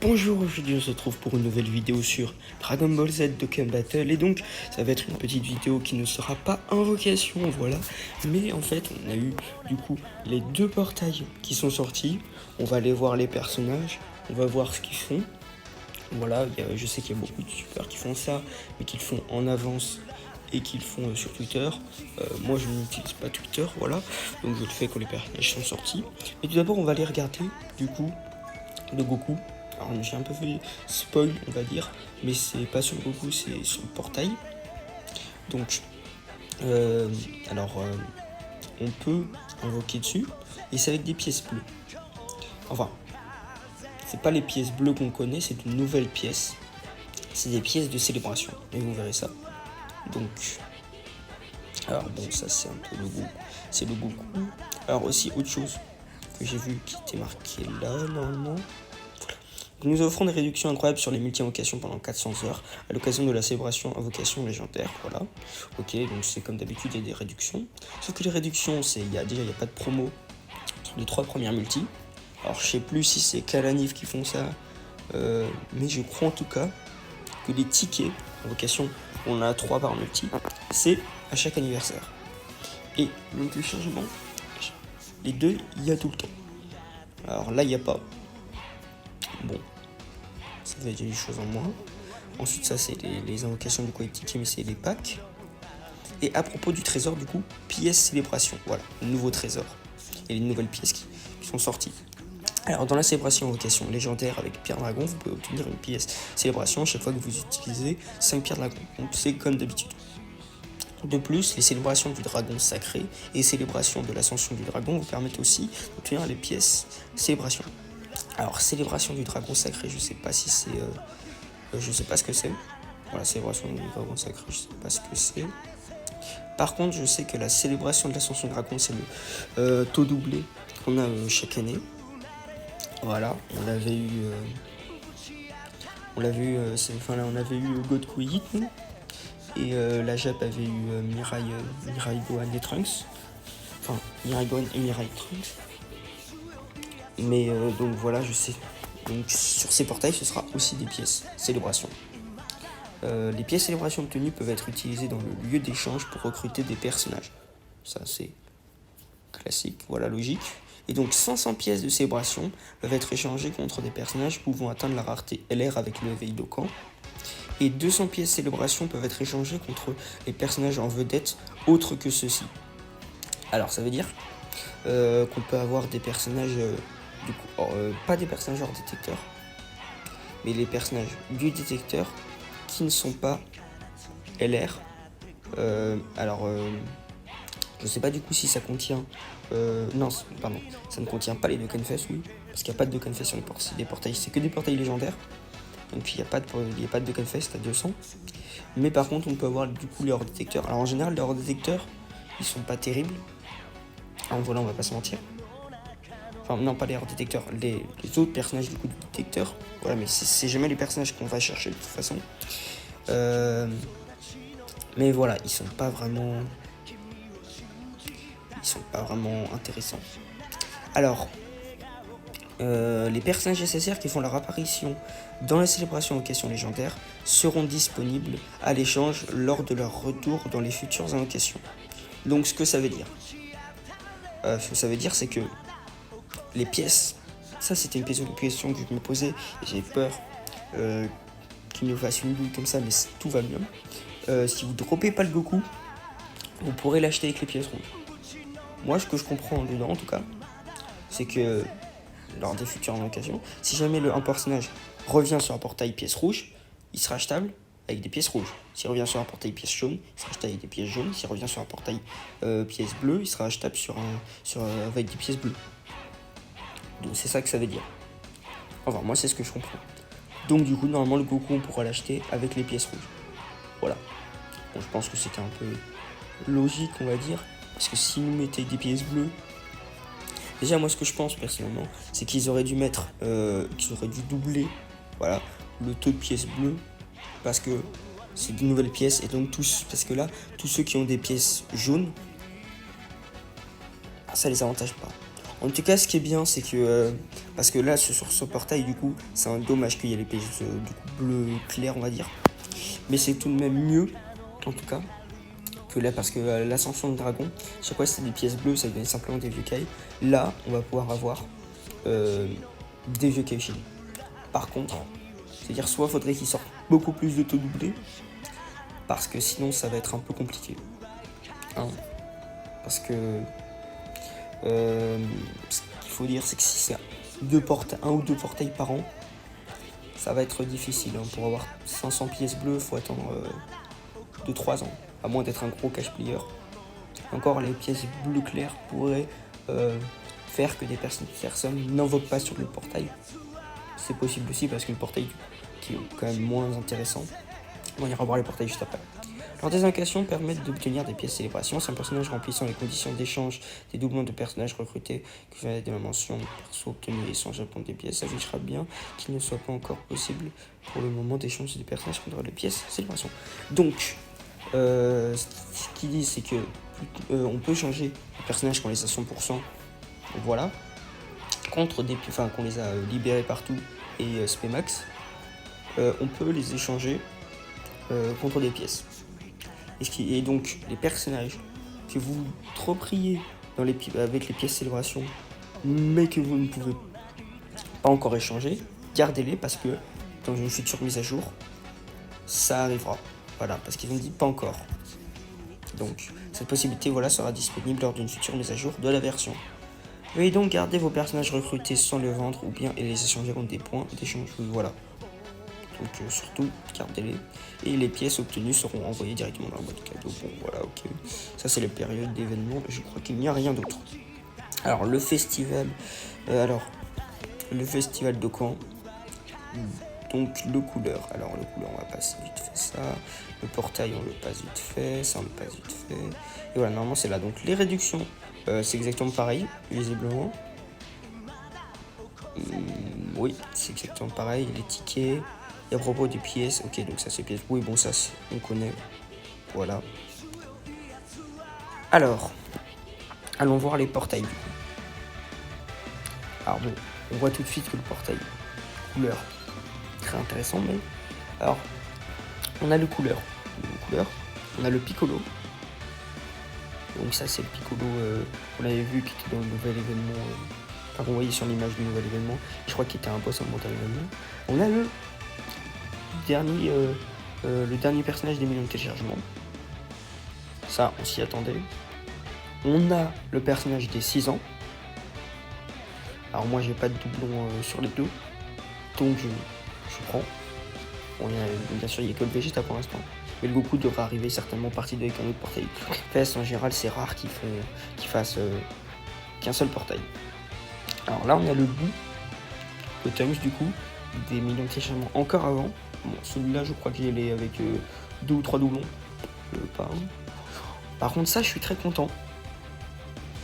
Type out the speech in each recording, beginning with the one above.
Bonjour, aujourd'hui on se retrouve pour une nouvelle vidéo sur Dragon Ball Z Dokkan Battle. Et donc ça va être une petite vidéo qui ne sera pas invocation, voilà. Mais en fait on a eu du coup les deux portails qui sont sortis. On va aller voir les personnages, on va voir ce qu'ils font. Voilà, je sais qu'il y a beaucoup de youtubeurs qui font ça, mais qui le font en avance et qui le font sur Twitter. Moi je n'utilise pas Twitter, voilà. Donc je le fais quand les personnages sont sortis. Mais tout d'abord on va aller regarder du coup de Goku. Alors j'ai un peu fait spoil on va dire, mais c'est pas sur Goku, c'est sur le portail. Donc on peut invoquer dessus, et c'est avec des pièces bleues. Enfin, c'est pas les pièces bleues qu'on connaît, c'est une nouvelle pièce. C'est des pièces de célébration, et vous verrez ça. Donc, alors bon, ça c'est un peu le Goku, c'est le Goku. Alors aussi autre chose que j'ai vu qui était marqué là normalement. Nous offrons des réductions incroyables sur les multi-invocations pendant 400 heures à l'occasion de la célébration invocation légendaire. Voilà. Ok, donc c'est comme d'habitude, il y a des réductions. Sauf que les réductions, il n'y a pas de promo sur les 3 premières multis. Alors je sais plus si c'est Kalanif qui font ça, mais je crois en tout cas que les tickets invocation, on a 3 par multi, c'est à chaque anniversaire. Et le téléchargement, les deux, il y a tout le temps. Alors là, il n'y a pas. Bon. Ça va être des choses en moins. Ensuite, ça, c'est les invocations du Quake, mais c'est les packs. Et à propos du trésor, du coup, pièces célébration. Voilà, le nouveau trésor. Et les nouvelles pièces qui sont sorties. Alors, dans la célébration invocation légendaire avec Pierre Dragon, vous pouvez obtenir une pièce célébration chaque fois que vous utilisez 5 pierres dragon. Donc, c'est comme d'habitude. De plus, les célébrations du dragon sacré et les célébrations de l'ascension du dragon vous permettent aussi d'obtenir les pièces célébration. Alors, célébration du dragon sacré, je sais pas si c'est... je sais pas ce que c'est. Voilà, célébration du dragon sacré, je sais pas ce que c'est. Par contre, je sais que la célébration de l'ascension du dragon, c'est le taux doublé qu'on a chaque année. Voilà, on l'avait eu... on avait eu God Quit, et la Jap avait eu Mirai Gohan et Trunks. Enfin, Mirai Gohan et Mirai Trunks. Mais donc voilà, je sais. Donc sur ces portails, ce sera aussi des pièces célébration. Les pièces célébration obtenues peuvent être utilisées dans le lieu d'échange pour recruter des personnages. Ça c'est classique, voilà, logique. Et donc 500 pièces de célébration peuvent être échangées contre des personnages pouvant atteindre la rareté LR avec le éveil Dokkan. Et 200 pièces célébration peuvent être échangées contre les personnages en vedette autres que ceux-ci. Alors ça veut dire qu'on peut avoir des personnages... pas des personnages hors détecteur, mais les personnages du détecteur qui ne sont pas LR. Je sais pas du coup si ça contient... non, pardon, ça ne contient pas les Dokkan Fest, oui, parce qu'il n'y a pas de Dokkan Fest sur les portails. C'est des portails, c'est que des portails légendaires. Donc il n'y a pas de Dokkan Fest à 200. Mais par contre, on peut avoir du coup les hors détecteurs. Alors en général, les hors détecteurs, ils sont pas terribles. Alors voilà, on va pas se mentir. Enfin, non, pas les hors détecteurs, les autres personnages du coup du détecteur. Voilà, mais c'est jamais les personnages qu'on va chercher de toute façon. Mais voilà, ils sont pas vraiment intéressants. Alors, les personnages nécessaires qui font leur apparition dans les célébrations invocations légendaires seront disponibles à l'échange lors de leur retour dans les futures invocations. Donc, ce que ça veut dire, c'est que les pièces, ça c'était une question que je me posais et j'avais peur qu'il nous fasse une douille comme ça, mais tout va bien. Si vous droppez pas le Goku, vous pourrez l'acheter avec les pièces rouges. Moi, ce que je comprends dedans en tout cas, c'est que lors des futures invocations, si jamais un personnage revient sur un portail pièce rouge, il sera achetable avec des pièces rouges. S'il revient sur un portail pièce jaune, il sera achetable avec des pièces jaunes. S'il revient sur un portail pièce bleue, il sera achetable avec des pièces bleues. Donc c'est ça que ça veut dire. Enfin, moi c'est ce que je comprends. Donc du coup, normalement le Goku on pourra l'acheter avec les pièces rouges. Voilà. Bon, je pense que c'était un peu logique, on va dire. Parce que si nous mettaient des pièces bleues... Déjà, moi ce que je pense personnellement, c'est qu'ils auraient dû mettre... qu'ils auraient dû doubler, voilà, le taux de pièces bleues. Parce que c'est de nouvelles pièces. Et donc parce que là, tous ceux qui ont des pièces jaunes, ça les avantage pas. En tout cas, ce qui est bien, c'est que parce que là, sur ce portail, du coup, c'est un dommage qu'il y ait les pièces du coup bleu clair, on va dire. Mais c'est tout de même mieux, en tout cas, que là, parce que l'ascension de dragon, chaque fois c'était des pièces bleues, ça donnait simplement des vieux cailles. Là, on va pouvoir avoir des vieux cailles finis. Par contre, c'est-à-dire soit faudrait qu'ils sortent beaucoup plus de taux doublés, parce que sinon ça va être un peu compliqué. Hein, parce que ce qu'il faut dire, c'est que si c'est un ou deux portails par an, ça va être difficile. Hein. Pour avoir 500 pièces bleues, il faut attendre 2-3 ans, à moins d'être un gros cash player. Encore, les pièces bleu clair pourraient faire que des personnes n'invoquent pas sur le portail. C'est possible aussi parce que le portail qui est quand même moins intéressant. On ira voir les portails juste après. Alors, des invocations permettent d'obtenir des pièces célébration. Si un personnage remplissant les conditions d'échange des doublons de personnages recrutés qui viennent de la mention perso obtenue et sans japon des pièces, affichera bien qu'il ne soit pas encore possible pour le moment d'échanger des personnages contre les pièces célébration. Donc, ce qu'il dit, c'est que on peut changer les personnages qu'on les a 100%, voilà, contre des, enfin qu'on les a libérés partout et Spemax, on peut les échanger contre des pièces. Et donc les personnages que vous tropriez avec les pièces célébration, mais que vous ne pouvez pas encore échanger, gardez-les parce que dans une future mise à jour, ça arrivera. Voilà, parce qu'ils ont dit pas encore. Donc cette possibilité sera disponible lors d'une future mise à jour de la version. Veuillez donc garder vos personnages recrutés sans les vendre ou bien les échanger contre des points d'échange. Voilà. Donc surtout, gardez-les. Et les pièces obtenues seront envoyées directement dans la boîte cadeau. Bon, voilà, ok. Ça, c'est les périodes d'événements. Je crois qu'il n'y a rien d'autre. Alors, le festival. Le festival de Caen. Donc, le couleur. Alors, le couleur, on va passer vite fait ça. Le portail, on le passe vite fait. Ça, on le passe vite fait. Et voilà, normalement, c'est là. Donc, les réductions, c'est exactement pareil, visiblement. Oui, c'est exactement pareil. Les tickets. Et à propos des pièces, ok, donc ça c'est pièces. Oui, bon, ça on connaît. Voilà. Alors, allons voir les portails du coup. Alors bon, on voit tout de suite que le portail couleur, très intéressant, mais alors, on a le couleur, on a le piccolo. Donc ça c'est le piccolo qu'on avait vu qui était dans le nouvel événement. Enfin, qu'on voyait sur l'image du nouvel événement. Je crois qu'il était un boss en montant l'événement. On a le dernier personnage des millions de téléchargements. Ça, on s'y attendait. On a le personnage des 6 ans. Alors moi, j'ai pas de doublon sur les deux. Donc, je prends. Bon, bien sûr, il n'y a que le Vegeta pour l'instant. Mais le Goku devrait arriver certainement partie avec un autre portail. PS, en général, c'est rare qu'ils fassent qu'un seul portail. Alors là, on a le bout. Le Tonks, du coup. Des millions de téléchargements encore avant. Bon, celui-là, je crois qu'il est avec 2 ou 3 doublons. Pas un. Par contre, ça, je suis très content.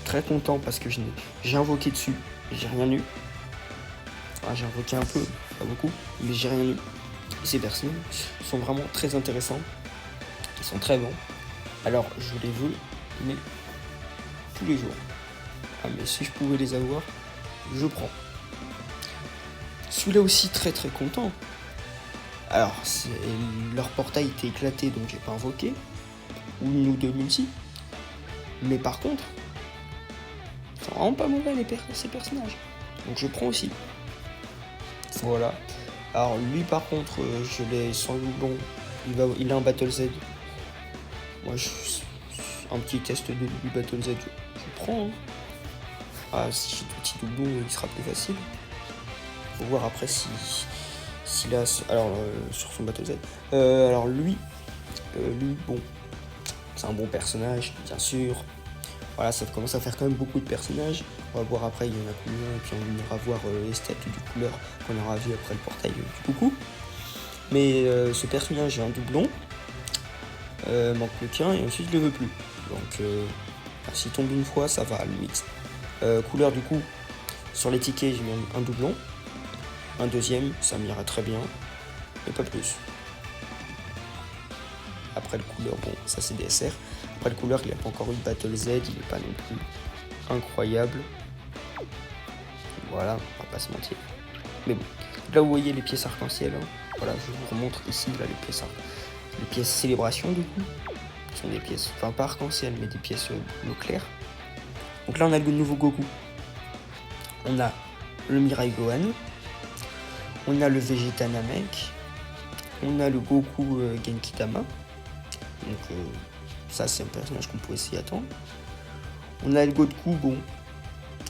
Très content parce que j'ai invoqué dessus. J'ai rien eu. Ah, j'ai invoqué un peu, pas beaucoup, mais j'ai rien eu. Et ces personnages sont vraiment très intéressants. Ils sont très bons. Alors, je les veux, mais tous les jours. Ah, mais si je pouvais les avoir, je prends. Celui-là aussi, très très content. Alors, leur portail était éclaté, donc j'ai pas invoqué. Ou une ou deux multi. Mais par contre, ils sont vraiment pas mauvais ces personnages. Donc je prends aussi. Voilà. Alors lui par contre, je l'ai sans doublon. Il a un Battle Z. Moi, un petit test de lui Battle Z, je prends. Hein. Ah, si j'ai tout petit doublon, il sera plus facile. Faut voir après s'il a... Alors, sur son Battle Z. Alors lui, bon, c'est un bon personnage, bien sûr. Voilà, ça commence à faire quand même beaucoup de personnages. On va voir après, il y en a combien, et puis on ira voir les statues de couleur qu'on aura vu après le portail du coucou. Mais ce personnage, j'ai un doublon. Manque le tien, et ensuite je le veux plus. Donc, s'il tombe une fois, ça va à la limite. Couleur, du coup, sur les tickets, j'ai mis un doublon. Un deuxième, ça m'ira très bien, mais pas plus. Après le couleur, bon, ça c'est DSR. Après le couleur, il n'a pas encore eu de Battle Z, il n'est pas non plus incroyable. Voilà, on va pas se mentir. Mais bon, là vous voyez les pièces arc-en-ciel, hein. Voilà, je vous remontre ici là les pièces célébration du coup. Ce sont des pièces, enfin pas arc-en-ciel, mais des pièces bleu clair. Donc là on a le nouveau Goku. On a le Mirai Gohan. On a le Vegeta Namek. On a le Goku Genkidama. Donc ça c'est un personnage qu'on pourrait s'y attendre. On a le Goku, bon,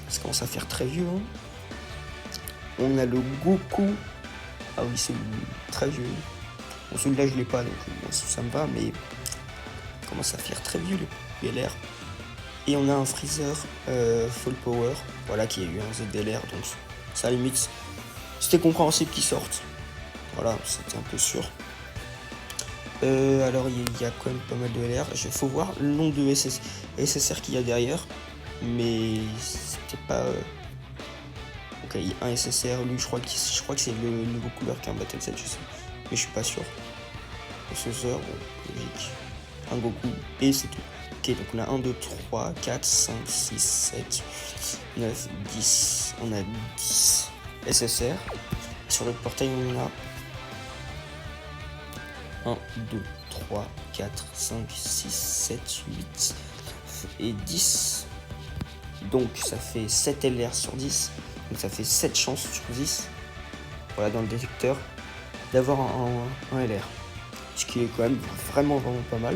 ça commence à faire très vieux, hein. On a le Goku. Ah oui, c'est très vieux. Bon, celui-là, je l'ai pas, donc bon, ça me va, mais il commence à faire très vieux, le LR. Et on a un Freezer Full Power, voilà, qui a eu un ZLR, donc ça, à la limite, c'était compréhensible qu'il sorte. Voilà, c'était un peu sûr. Alors, il y a quand même pas mal de LR. Il faut voir le nombre de SSR qu'il y a derrière, mais c'était pas... Ok, il y a un SSR, lui je crois que c'est le nouveau couleur qu'un Battle Set, je sais. Mais je suis pas sûr. SSR, bon, logique. Un Goku, et c'est tout. Ok, donc on a 1, 2, 3, 4, 5, 6, 7, 8, 9, 10. On a 10 SSR. Sur le portail, on a 1, 2, 3, 4, 5, 6, 7, 8 et 10. Donc ça fait 7 LR sur 10. Donc ça fait 7 chances sur 10, voilà, dans le détecteur, d'avoir un LR. Ce qui est quand même vraiment pas mal.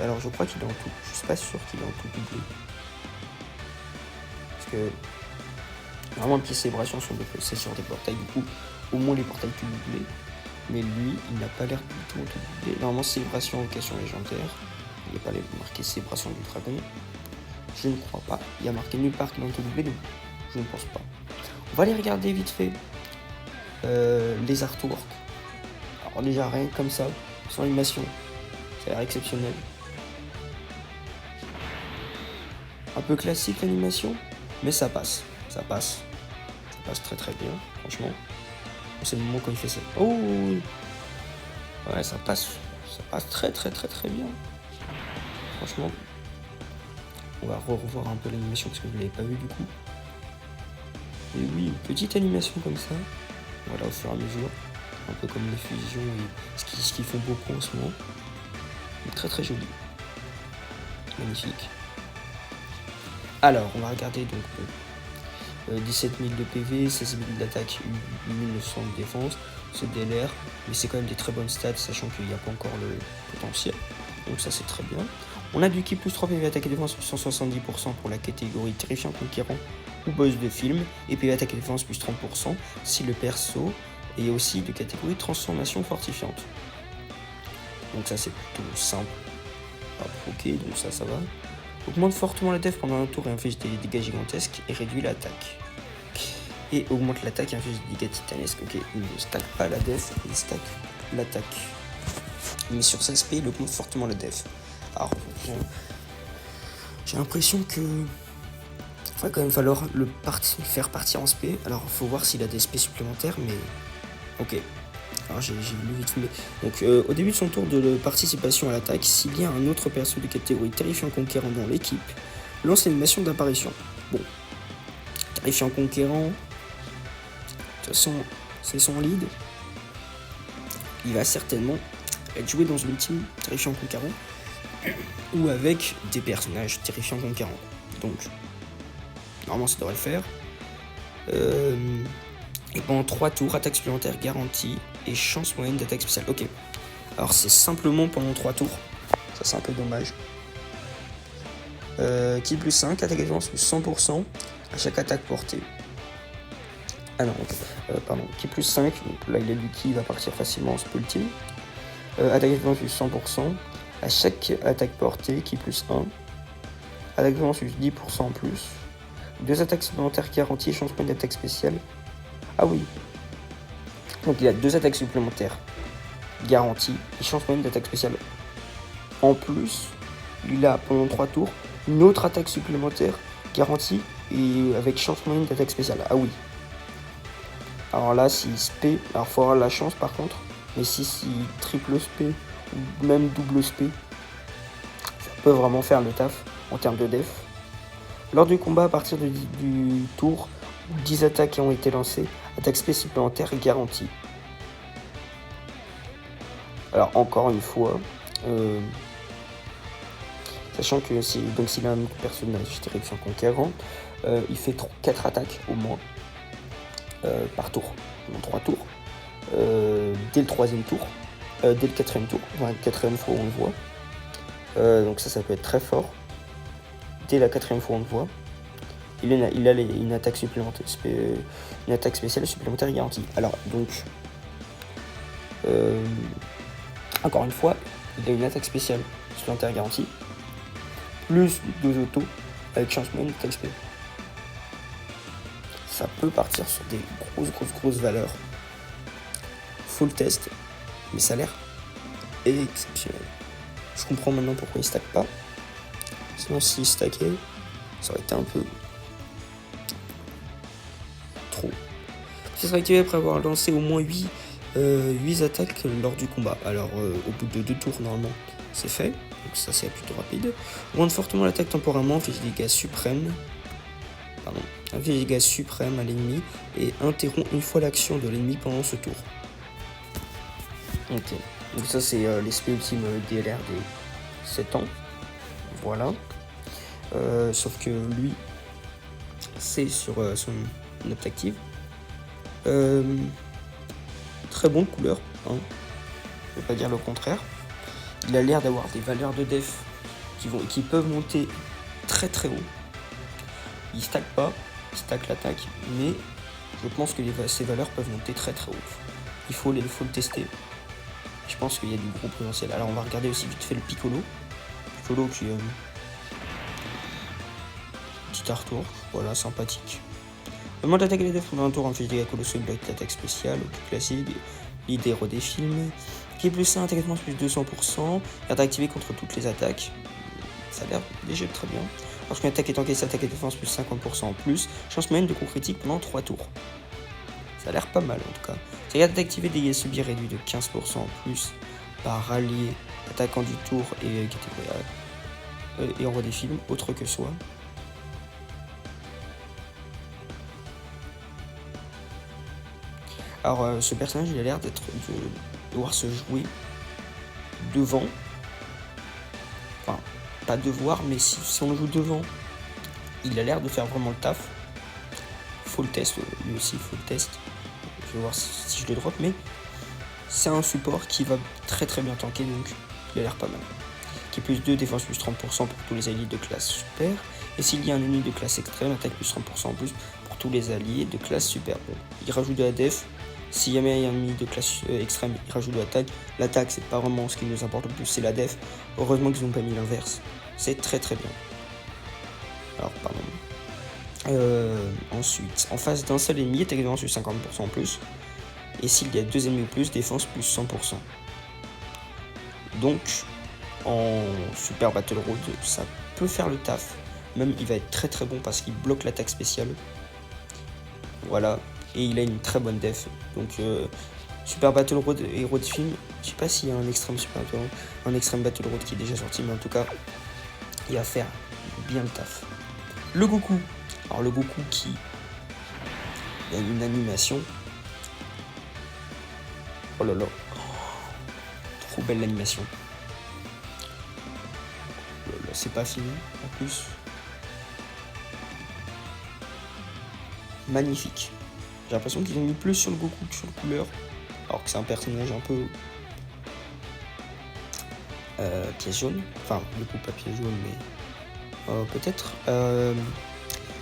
Alors je crois qu'il est en tout. Je suis pas sûr qu'il est en tout doublé. Parce que vraiment les pièces célébration sont c'est sur des portails, du coup, au moins les portails tout doublés. Mais lui, il n'a pas l'air du tout en tout doublé. Normalement, célébration occasion légendaire. Il n'y a pas marqué célébration du dragon. Je ne crois pas. Il y a marqué nulle part qu'il est en tout doublé, donc je ne pense pas. On va aller regarder vite fait les artworks. Alors déjà rien comme ça, sans animation, ça a l'air exceptionnel. Un peu classique l'animation, mais ça passe. Ça passe très très bien, franchement. C'est le moment quand il fait ça. Oh ouais, ça passe très bien. Franchement, on va revoir un peu l'animation parce que je ne l'avais pas vu du coup. Et oui, une petite animation comme ça, voilà, au fur et à mesure, un peu comme les fusions et ce qu'ils font beaucoup en ce moment. Très très joli, magnifique. Alors, on va regarder donc 17 000 de PV, 16 000 d'attaque, 1900 de défense, ce DLR, mais c'est quand même des très bonnes stats, sachant qu'il n'y a pas encore le potentiel, donc ça c'est très bien. On a du ki plus 3 PV attaque et défense plus 170% pour la catégorie terrifiant conquérant ou boss de film, et PV attaque et défense plus 30% si le perso est aussi de catégorie transformation fortifiante. Donc ça c'est plutôt simple à proquer, donc ça va. Augmente fortement la def pendant un tour et inflige des dégâts gigantesques et réduit l'attaque. Et augmente l'attaque et inflige des dégâts titanesques. Ok, il ne stack pas la def, il stack l'attaque. Mais sur 16 SP, il augmente fortement la def. Alors, j'ai l'impression que il va quand même falloir le faire partir en SP. Alors, il faut voir s'il a des SP supplémentaires, mais ok. Alors j'ai lu vite fait. Donc au début de son tour de participation à l'attaque, s'il y a un autre perso de catégorie terrifiant conquérant dans l'équipe, lance l'animation d'apparition. Bon, terrifiant conquérant, de toute façon c'est son lead. Il va certainement être joué dans une team terrifiant conquérant ou avec des personnages terrifiants conquérants. Donc normalement ça devrait le faire. Et pendant 3 tours, attaque supplémentaire garantie et chance moyenne d'attaque spéciale. Ok. Alors c'est simplement pendant 3 tours. Ça c'est un peu dommage. Ki plus 5, attaque et défense plus 100% à chaque attaque portée. Ah non, ok. Pardon. Ki plus 5, donc là il a du ki, il va partir facilement en spell ultime. Attaque et défense plus 100% à chaque attaque portée, Ki plus 1. Attaque et défense plus 10% en plus. 2 attaques supplémentaires garanties et chance moyenne d'attaque spéciale. Ah oui. Donc il a 2 attaques supplémentaires garanties et chance moyenne d'attaque spéciale. En plus, il a pendant 3 tours une autre attaque supplémentaire garantie et avec chance moyenne d'attaque spéciale. Ah oui. Alors là, s'il spé, alors il faut avoir la chance par contre. Mais si triple spé ou même double spé, ça peut vraiment faire le taf en termes de def. Lors du combat, à partir du tour, 10 attaques ont été lancées. Attaque spé supplémentaire garantie. Alors, encore une fois, sachant que s'il a un autre personnage direction conquérant, il fait 4 attaques au moins par tour, en 3 tours. Dès le 3e tour, dès le 4e tour, enfin, 4e fois où on le voit. Donc ça peut être très fort. Dès la 4e fois on le voit. Il a une attaque supplémentaire, une attaque spéciale supplémentaire garantie. Alors donc, encore une fois, il a une attaque spéciale supplémentaire garantie, plus 2 autos avec changement d'attaque spé. Ça peut partir sur des grosses valeurs. Full test, mais ça a l'air exceptionnel. Je comprends maintenant pourquoi il stack pas. Sinon, s'il stackait, ça aurait été un peu trop. Il sera activé après avoir lancé au moins 8 attaques lors du combat. Alors, au bout de 2 tours, normalement, c'est fait. Donc ça, c'est plutôt rapide. Augmente fortement l'attaque temporairement, fait des dégâts suprêmes. Un des dégâts suprêmes à l'ennemi et interrompt une fois l'action de l'ennemi pendant ce tour. Ok, donc ça c'est l'esprit ultime DLR des 7 ans. Voilà. Sauf que lui, c'est sur son note active. Très bonne couleur, hein. Je vais pas dire le contraire. Il a l'air d'avoir des valeurs de def qui peuvent monter très haut. Il stack pas, il stack l'attaque, mais je pense que ces valeurs peuvent monter très haut. Il faut le tester. Je pense qu'il y a du gros potentiel. Alors on va regarder aussi vite fait le Piccolo. Piccolo qui est petit retour, voilà, sympathique. Le mode d'attaque et les def pendant un tour inflige des dégâts colossaux avec l'attaque spéciale, classique, l'idée héros des films, qui est plus 1, attaque défense plus 200%, carte activée contre toutes les attaques. Ça a l'air déjà très bien. Lorsqu'une attaque est encaissée, attaque et défense plus 50% en plus, chance moyenne de coup critique pendant 3 tours. Ça a l'air pas mal en tout cas. Cette carte activée, dégâts subis réduit de 15% en plus par allié, attaquant du tour et catégorie héros des films, autre que soi. Alors ce personnage il a l'air de devoir se jouer devant. Enfin, pas devoir, mais si on le joue devant, il a l'air de faire vraiment le taf. Faut le test, lui aussi faut le test. Je vais voir si je le drop, mais c'est un support qui va très bien tanker, donc il a l'air pas mal. Qui est plus 2, défense plus 30% pour tous les alliés de classe super. Et s'il y a un ennemi de classe extrême, attaque plus 30% en plus pour tous les alliés de classe super. Bon, il rajoute de la def. Si jamais il y a un ennemi de classe extrême, il rajoute de l'attaque. L'attaque, c'est pas vraiment ce qui nous importe le plus, c'est la def. Heureusement qu'ils n'ont pas mis l'inverse. C'est très bien. Alors, pardon. Ensuite, en face d'un seul ennemi, attaque défense plus 50% en plus. Et s'il y a 2 ennemis ou plus, défense plus 100%. Donc, en Super Battle Road, ça peut faire le taf. Même, il va être très bon parce qu'il bloque l'attaque spéciale. Voilà. Et il a une très bonne def. Donc, Super Battle Road et Road Film, je sais pas s'il y a un extrême Battle Road qui est déjà sorti, mais en tout cas, il va faire bien le taf. Le Goku. Alors, le Goku qui a une animation. Oh là là. Trop belle l'animation. Oh là là, c'est pas fini en plus. Magnifique. J'ai l'impression qu'ils ont mis plus sur le Goku que sur le couleur. Alors que c'est un personnage un peu pièce jaune. Enfin, du coup pas pièce jaune, mais peut-être.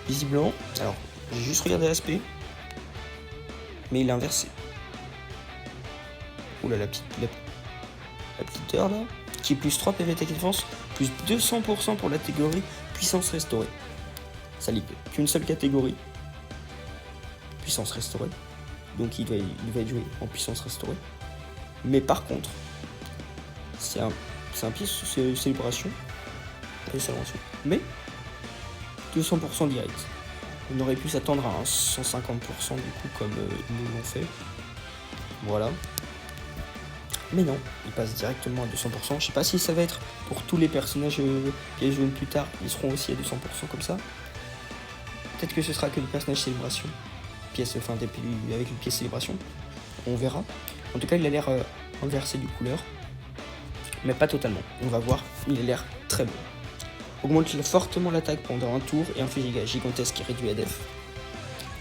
Visiblement. Alors, j'ai juste regardé l'aspect. Mais il est inversé. Oula, la petite heure là. Qui est plus 3 PV attaque et défense, plus 200% pour la catégorie puissance restaurée. Ça lit qu'une seule catégorie. Puissance restaurée. Donc il va être joué en puissance restaurée. Mais par contre, c'est un pièce célébration. Mais 200% direct. On aurait pu s'attendre à un 150% du coup comme ils nous l'ont fait. Voilà. Mais non, il passe directement à 200%. Je sais pas si ça va être pour tous les personnages qui jouent plus tard, ils seront aussi à 200% comme ça. Peut-être que ce sera que le personnage célébration. Pièce, enfin, avec une pièce célébration. On verra. En tout cas, il a l'air inversé du couleur. Mais pas totalement. On va voir. Il a l'air très bon. Augmente fortement l'attaque pendant un tour et inflige des dégâts gigantesques qui réduit la def.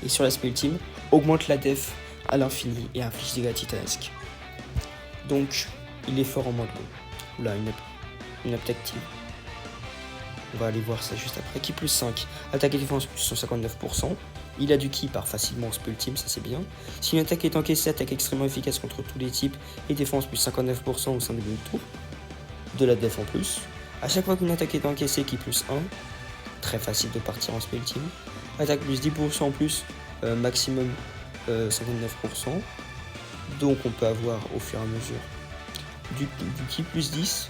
Et sur l'aspect ultime, augmente la def à l'infini et inflige des dégâts titanesques. Donc, il est fort en mode long. Là, une attaque active. On va aller voir ça juste après. Ki plus 5, attaque et défense plus 159%. Il a du ki par facilement en spell ultime, ça c'est bien. Si une attaque est encaissée, attaque extrêmement efficace contre tous les types et défense plus 59% au sein du tour. De la def en plus. A chaque fois qu'une attaque est encaissée, Ki plus 1. Très facile de partir en spell ultime. Attaque plus 10% en plus, maximum 59%. Donc on peut avoir au fur et à mesure du Ki plus 10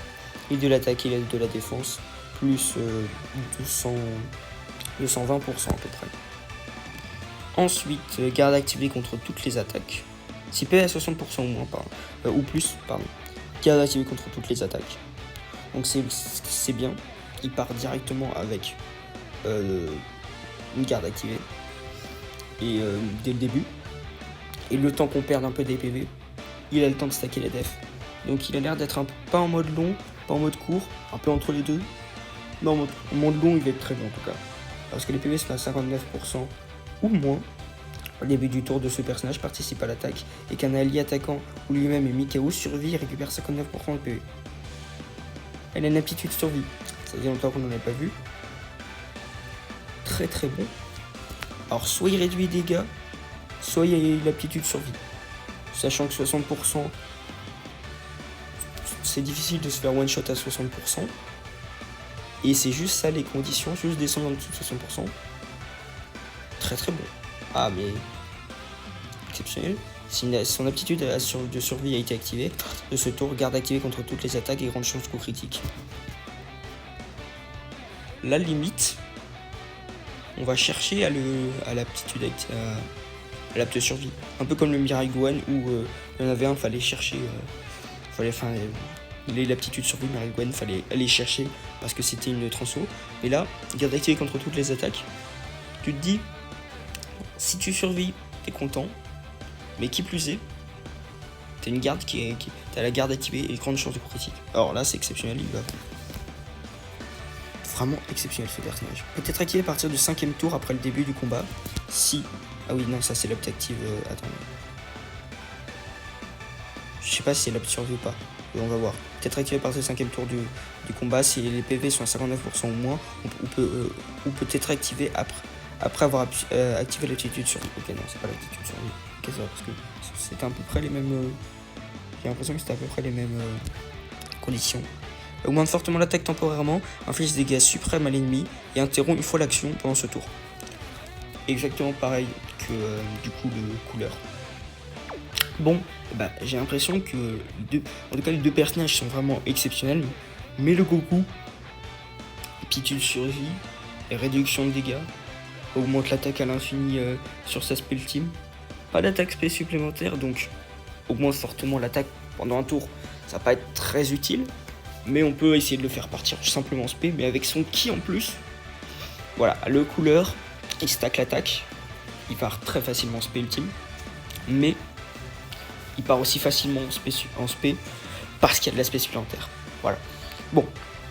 et de l'attaque et de la défense plus 220% à peu près. Ensuite, garde activée contre toutes les attaques. Si PV à 60% ou moins, ou plus, pardon. Garde activée contre toutes les attaques. Donc c'est bien. Il part directement avec une garde activée. Et dès le début. Et le temps qu'on perde un peu des PV, il a le temps de stacker la def. Donc il a l'air d'être pas en mode long, pas en mode court, un peu entre les deux. Non, en mode long, il va être très bon en tout cas. Parce que les PV sont à 59% ou moins. Au début du tour de ce personnage participe à l'attaque et qu'un allié attaquant ou lui-même est mis KO survit et récupère 59% de PV. Elle a une aptitude survie. Ça faisait longtemps qu'on n'en avait pas vu. Très très bon. Alors soit il réduit les dégâts, soit il y a l'aptitude survie. Sachant que 60%, c'est difficile de se faire one shot à 60%. Et c'est juste ça les conditions, juste descendre en dessous de 60%. Très très bon. Ah mais exceptionnel. Si son aptitude de survie a été activée, de ce tour, garde activée contre toutes les attaques et grande chance de coup critique. La limite, on va chercher à l'aptitude à l'apte survie. Un peu comme le Mirai Gohan où il y en avait un, fallait chercher, l'aptitude survie Mirai Gohan, fallait aller chercher parce que c'était une transfo. Et là, garde activée contre toutes les attaques. Tu te dis, si tu survis, t'es content. Mais qui plus est, t'as une garde t'as la garde activée et grande chance de coup critique. Alors là, c'est exceptionnel, il va vraiment exceptionnel ce personnage. Peut être activé à partir du 5ème tour après le début du combat. Si. Ah oui, non, ça c'est l'opt active. Attends. Je sais pas si c'est l'opt survie ou pas. On va voir. Peut-être activé à partir du 5ème tour du combat. Si les PV sont à 59% ou moins, ou peut-être activé après avoir activé l'aptitude survie. Ok, non, c'est pas l'aptitude survie. Ok, ça va, parce que c'était à peu près les mêmes. J'ai l'impression que c'était à peu près les mêmes conditions. Augmente fortement l'attaque temporairement, inflige des dégâts suprêmes à l'ennemi et interrompt une fois l'action pendant ce tour. Exactement pareil que du coup le couleur. Bon, bah, j'ai l'impression que en tout cas les deux personnages sont vraiment exceptionnels, mais le Goku, aptitude survie et réduction de dégâts, augmente l'attaque à l'infini sur sa spell ultime. Pas d'attaque spé supplémentaire, donc augmente fortement l'attaque pendant un tour. Ça va pas être très utile, mais on peut essayer de le faire partir simplement spé, mais avec son ki en plus. Voilà, le couleur, il stack l'attaque, il part très facilement en spé ultime, mais il part aussi facilement en spé parce qu'il y a de l'aspect supplémentaire. Voilà. Bon,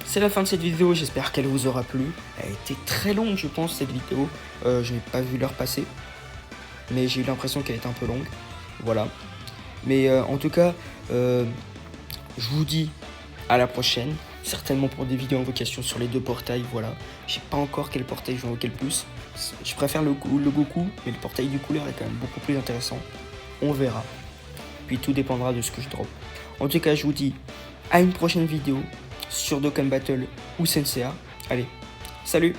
c'est la fin de cette vidéo, j'espère qu'elle vous aura plu. Elle a été très longue, je pense, cette vidéo. Je n'ai pas vu l'heure passer, mais j'ai eu l'impression qu'elle était un peu longue. Voilà. Mais en tout cas, je vous dis à la prochaine. Certainement pour des vidéos invocation sur les deux portails, voilà. Je sais pas encore quel portail je vais invoquer le plus. Je préfère le Goku, mais le portail du couleur est quand même beaucoup plus intéressant. On verra. Puis tout dépendra de ce que je drop. En tout cas, je vous dis à une prochaine vidéo sur Dokkan Battle ou Senseiya. Allez, salut!